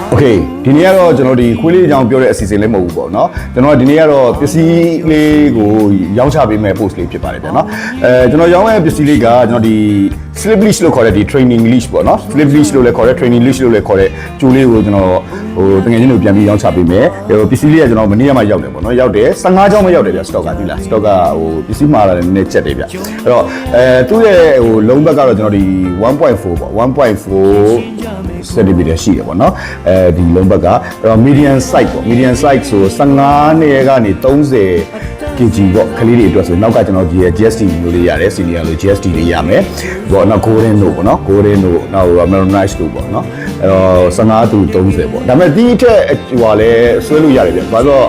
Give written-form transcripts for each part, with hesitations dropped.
โอเคဒီနေ့ကတော့ကျွန်တော်ဒီခွေးလေးအကြောင်းပြောတဲ့အစီအစဉ်လေးမဟုတ်ဘူးပေါ့နော်ကျွန်တော်ဒီနေ့ကတော့ပစ္စည်းလေးကိုရောင်းချပေးမဲ့ post လေးဖြစ်ပါတယ်ဗျာနော်ကျွန်တော်ရောင်းတဲ့ပစ္စည်းလေးကကျွန်တော်ဒီ slip leash လို့ခေါ်တဲ့ဒီ training leash ပေါ့နော် slip leash လို့လည်းခေါ်တဲ့ training leash လို့လည်းခေါ်တဲ့ကျိုးလေးကိုကျွန်တော်တကယ်ချင်းတို့ပြန်ပြီးရောင်းချပေးမယ်ပစ္စည်းလေးကကျွန်တော်မနေ့ကမှရောက်တယ်ပေါ့နော်ရောက်တယ်15ချောင်းမှရောက်တယ်ဗျာ stock ကဒီလား stock ကပစ္စည်းမှာလာတယ်နည်းနည်းချက်တယ်ဗျအဲ့တော့သူ့ရဲ့လုံးဘက်ကတော့ကျွန်တော်ဒီ 1.4 ပေါ့ 1.4 centimeter ရှိတယ်ပေါ့နော်ဒီလုံးဘက်ကအဲ့တော့ medium size ပေါ့ medium size ဆို15နဲ့ကနေ30 kg ပေါ့ခလေးတွေအတွက်ဆိုနောက်ကကျွန်တော်ဒီ GST မျိုးလေးရတယ် senior လို့ GST လေးရမယ်ပေါ့နောက် golden တို့ပေါ့နော် golden တို့နောက် maronite တို့ပေါ့နော်အဲ့တော့15 to 30ပေါ့ဒါပေမဲ့ဒီထက်ဟိုလဲဆွဲလို့ရတယ်ဗျဘာလို့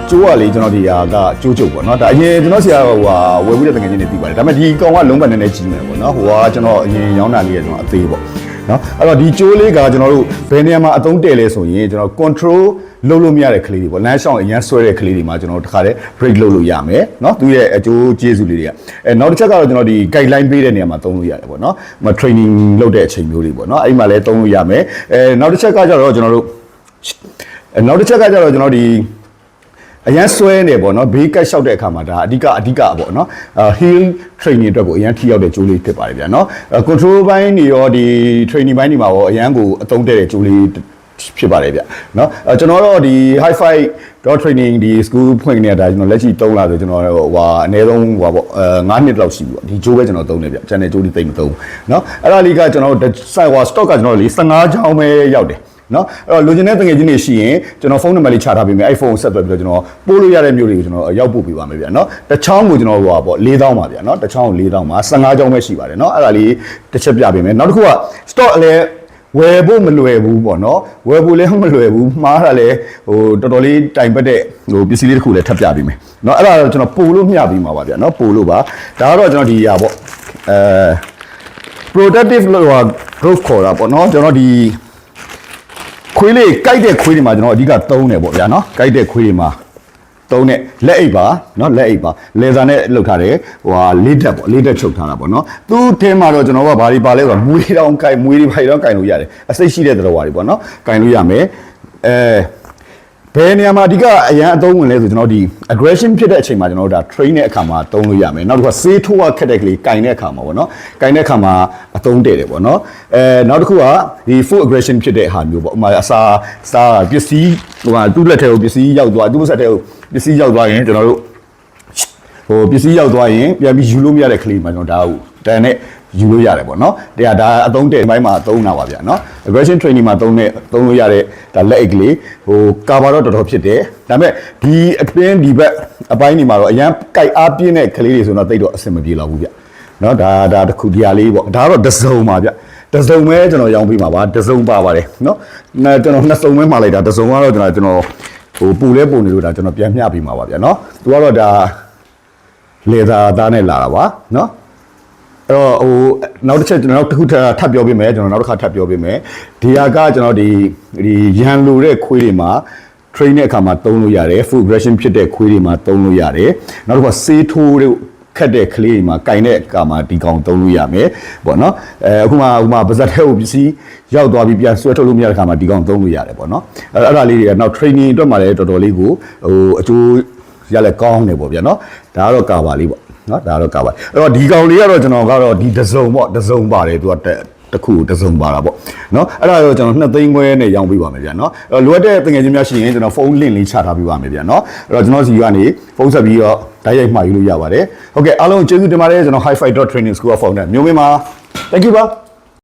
ကျိုးကလေကျွန်တော်ဒီဟာကကျိုးကျုပ်ပေါ့နော်ဒါအရင်ကျွန်တော်ဆရာဟိုဝယ်ပြီးတဲ့တကယ်ချင်းနေသိပါတယ်ဒါပေမဲ့ဒီကောင်ကလုံးပတ်နေနေကြီးမယ်ပေါ့နော်ဟိုကကျွန်တော်အရင်ရောင်းတာလေးကကျွန်တော်အသေးပေါ့နော်အဲ့တော့ဒီကျိုးလေးကကျွန်တော်တို့ဘယ်နေရာမှာအသုံးတည့်လဲဆိုရင်ကျွန်တော် control လုပ်လို့မရတဲ့ကလေးတွေပေါ့လမ်းရှောင်းအရန်ဆွဲတဲ့ကလေးတွေမှာကျွန်တော်တခါတည်း break လုပ်လို့ရမယ်နော်သူရဲ့အကျိုးကျေးဇူးလေးတွေကနောက်တစ်ချက်ကတော့ကျွန်တော်ဒီ guideline ပေးတဲ့နေရာမှာသုံးလို့ရတယ်ပေါ့နော် training လုပ်တဲ့အချိန်မျိုးလေးပေါ့နော်အဲ့ဒီမှာလည်းသုံးလို့ရမယ်နောက်တစ်ချက်ကကြတော့ကျွန်တော်တို့ဒီအရန်ဆွဲနေပေါ့နော်ဘေးကတ်လျှောက်တဲ့အခါမှာဒါအဓိကပေါ့နော်heel training အတွက်ကိုအရန်ထိရောက်တဲ့ကြိုးလေးဖြစ်ပါတယ်ဗျာနော် control ဘိုင်းတွေရောဒီ training ဘိုင်းတွေမှာရောအရန်ကိုအသုံးတဲ့ကြိုးလေးဖြစ်ပါတယ်ဗျာနော်ကျွန်တော်တော့ဒီ high five dot training ဒီ school ဖွင့်နေတာကျွန်တော်လက်ရှိ3လဆိုကျွန်တော်အနည်းဆုံးပေါ့9နှစ်လောက်ရှိပြီပေါ့ဒီကြိုးပဲကျွန်တော်သုံးနေဗျာ channel ကြိုးလေးသိမ့်မသုံးဘူးနော်အဲ့ဒါလေးကကျွန်တော်stock ကကျွန်တော်လေး15ချောင်းပဲရောက်တယ်နော်အဲ့တော့လိုချင်တဲ့တငယ်ချင်းတွေရှိရင်ကျွန်တော်ဖုန်းနံပါတ်လေးချထားပေးမယ် iPhone ဆက်သွယ်ပြီးတော့ကျွန်တော်ပို့လို့ရတဲ့မျိုးတွေကိုကျွန်တော်ရောက်ပို့ပေးပါမယ်ဗျာနော်တစ်ချောင်းကိုကျွန်တော်ပေါ့4000ပါဗျာနော်တစ်ချောင်းကို4000ပါ15ချောင်းပဲရှိပါတယ်နော်အဲ့ဒါလေးတစ်ချက်ပြပေးမယ်နောက်တစ်ခုက stock လည်းဝယ်ဖို့မလွယ်ဘူးပေါ့နော်ဝယ်ဖို့လည်းမလွယ်ဘူးမှားတာလည်းတော်တော်လေးတိုင်ပတ်တဲ့ပစ္စည်းလေးတစ်ခုလည်းထပ်ပြပေးမယ်နော်အဲ့ဒါတော့ကျွန်တော်ပို့လို့မျှပြီးမှာပါဗျာနော်ပို့လို့ပါဒါကတော့ကျွန်တော်ဒီဟာပေါ့productive လို့growth ခေါ်တာပေါ့နော်ကျွန်တော်ဒီခွေးလေးကြိုက်တဲ့ခွေးတွေမှာကျွန်တော်အဓိကသုံးတယ်ပေါ့ဗျာနော်ကြိုက်တဲ့ခွေးတွေမှာသုံးတဲ့လက်အိတ်ပါနော်လက်အိတ်ပါလေဆာနဲ့လှုပ်ထားတယ်လေးတက်ပေါ့လေးတက်ချုပ်ထားတာပေါ့နော်သူ့ထဲမှာတော့ကျွန်တော်ကဘာတွေပါလဲဆိုတော့မွေးတောင်ကြိုက်မွေးတွေဘာတွေတော့ကြိုက်လို့ရတယ်အစိတ်ရှိတဲ့သတော်ဝါတွေပေါ့နော်ကြိုက်လို့ရမယ်ဘယ်နေရာမှာအဓိကအရန်အသုံးဝင်လဲဆိုကျွန်တော်ဒီ aggression ဖြစ်တဲ့အချိန်မှာကျွန်တော်တို့ဒါ train တဲ့အခါမှာသုံးလို့ရမယ်နောက်တစ်ခါဆေးထိုးခက်တဲ့ကလေးကင်တဲ့အခါမှာပေါ့နော်ကင်တဲ့အခါမှာအသုံးတည့်တယ်ပေါ့နော်နောက်တစ်ခုကဒီ full aggression ဖြစ်တဲ့ဟာမျိုးပေါ့ဥပမာအစာပစ္စည်းသူ့လက်ထဲကိုပစ္စည်းရောက်သွားသူ့ဆက်ထဲကိုပစ္စည်းရောက်သွားရင်ကျွန်တော်တို့ပစ္စည်းရောက်သွားရင်ပြန်ပြီးယူလို့မရတဲ့ကလေးမှာကျွန်တော်ဒါကိုတန်နဲ့ယူလို့ရတယ်ပေါ့နော်ဒါအသုံးတဲ့ဘိုင်းမှာသုံးတာပါဗျာနော် aggression training မှာသုံးလို့ရတဲ့ဒါလက်အိတ်ကလေးကာဘာတော့တော်တော်ဖြစ်တယ်ဒါပေမဲ့ဒီအတွင်းဒီဘက်အပိုင်းတွေမှာတော့အရန်ကြိုက်အားပြင်းတဲ့ကလေးတွေဆိုတော့တိတ်တော့အဆင်မပြေတော့ဘူးဗျနော်ဒါတခုဒီဟာလေးပေါ့ဒါကတော့တစ်စုံပါဗျတစ်စုံပဲကျွန်တော်ရောင်းပေးမှာပါတစ်စုံပါပါတယ်နော်ကျွန်တော်နှစ်စုံပဲမှာလိုက်တာတစ်စုံကတော့ကျွန်တော်ပူလဲပုံနေလို့ဒါကျွန်တော်ပြန်မျှပေးမှာပါဗျနော်သူကတော့ဒါလေသာသားနဲ့လာတာပါနော်အဲ့တော့နောက်တစ်ချက်ကျွန်တော်နောက်တစ်ခုထပ်ပြောပေးမယ်ကျွန်တော်နောက်တစ်ခါထပ်ပြောပေးမယ်ဒီဟာကကျွန်တော်ဒီရန်လိုတဲ့ခွေးတွေမှာ train တဲ့အခါမှာသုံးလို့ရတယ် full aggression ဖြစ်တဲ့ခွေးတွေမှာသုံးလို့ရတယ်နောက်တစ်ခါဆေးထိုးတဲ့ခက်တဲ့ကလေးတွေမှာကင်တဲ့အခါမှာဒီကောင်သုံးလို့ရမယ်ပေါ့နော်အခုမှပါဇက်ထဲကိုပစ္စည်းရောက်သွားပြီးပြန်ဆွဲထုတ်လို့မရတဲ့အခါမှာဒီကောင်သုံးလို့ရတယ်ပေါ့နော်အဲ့ဒါလေးတွေကနောက် training အတွက်မှာလည်းတော်တော်လေးကိုအကျိုးရလဲကောင်းတယ်ပေါ့ဗျာနော်ဒါကတော့ကာပါလေးပေါ့နော်ဒါတော့ကာပါအဲ့တော့ဒီကောင်လေးကတော့ကျွန်တော်ကတော့ဒီတစ်စုံပေါ့တစ်စုံပါတယ်သူကတစ်ခုတစ်စုံပါတာပေါ့နော်အဲ့ဒါတော့ကျွန်တော်2သိန်းခွဲနဲ့ရောင်းပေးပါမယ်ဗျာနော်အဲ့တော့လိုအပ်တဲ့တငယ်ချင်းများရှိရင်ကျွန်တော်ဖုန်း link လေးချထားပေးပါမယ်ဗျာနော်အဲ့တော့ကျွန်တော်စီကနေဖုန်းဆက်ပြီးတော့တိုက်ရိုက်မှာယူလို့ရပါတယ်ဟုတ်ကဲ့အားလုံးကျေးဇူးတင်ပါတယ်ကျွန်တော် high five.training school of founder မျိုးမင်းပါ thank you ပါ